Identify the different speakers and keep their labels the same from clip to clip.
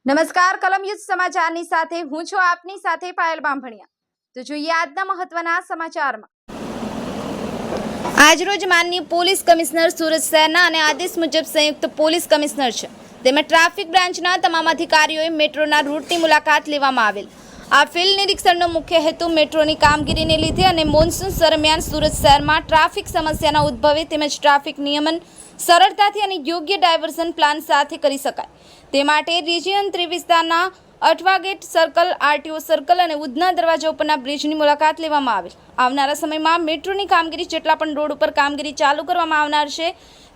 Speaker 1: નમસ્કાર કલમ યુદ્ધ સમાચારની સાથે હું છું આપની સાથે પાયલ બાંભણિયા। તો જોઈએ આજના મહત્વના સમાચારમાં। આજરોજ માનનીય પોલીસ કમિશનર સુરત શહેરના અને આદેશ મુજબ સંયુક્ત પોલીસ કમિશનર છે તેમજ ટ્રાફિક બ્રાન્ચના તમામ અધિકારીઓએ મેટ્રોના રૂટની મુલાકાત લેવામાં આવેલ। આ ફિલ્ડ નિરીક્ષણનો મુખ્ય હેતુ મેટ્રોની કામગીરીને લીધે અને મોન્સૂન દરમિયાન સુરત શહેરમાં ટ્રાફિક સમસ્યાના ઉદ્ભવે તેમજ ટ્રાફિક નિયમન સરળતાથી અને યોગ્ય ડાયવર્ઝન પ્લાન સાથે કરી શકાય તે માટે રિજિયન 3 વિસ્તારના Athwa gate circle, RTO circle અને ઉધના દરવાજા ઉપરના બ્રિજની મુલાકાત લેવામાં આવેલ। આવનારા સમયમાં મેટ્રોની કામગીરી જેટલા પણ રોડ ઉપર કામગીરી ચાલુ કરવામાં આવનાર છે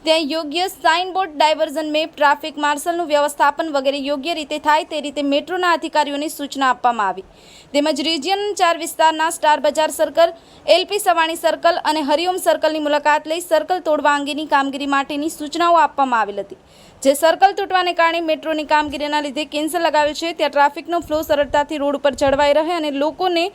Speaker 1: ત્યાં યોગ્ય સાઇનબોર્ડ, ડાયવર્ઝન મેપ, ટ્રાફિક માર્શલનું વ્યવસ્થાપન વગેરે યોગ્ય રીતે થાય તે રીતે મેટ્રોના અધિકારીઓને સૂચના આપવામાં આવી। તેમજ રિજિયન 4 વિસ્તારના સ્ટાર બજાર સર્કલ, એલપી સવાણી સર્કલ અને હરિઓમ સર્કલની મુલાકાત લઈ સર્કલ તોડવા અંગેની કામગીરી માટેની સૂચનાઓ આપવામાં આવેલ હતી। જે સર્કલ તૂટવાને કારણે મેટ્રોની કામગીરીના લીધે કેન્સર લગાવેલ છે ત્યાં ટ્રાફિકનો ફ્લો સરળતાથી રોડ ઉપર જળવાઈ રહે અને લોકોને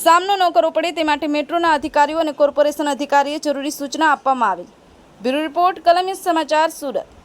Speaker 1: સામનો ન કરવો પડે તે માટે મેટ્રોના અધિકારીઓ અને કોર્પોરેશન અધિકારીએ જરૂરી સૂચના આપવામાં આવેલ। બ્યુરો રિપોર્ટ, કલમ યુદ્ધ સમાચાર, સુરત।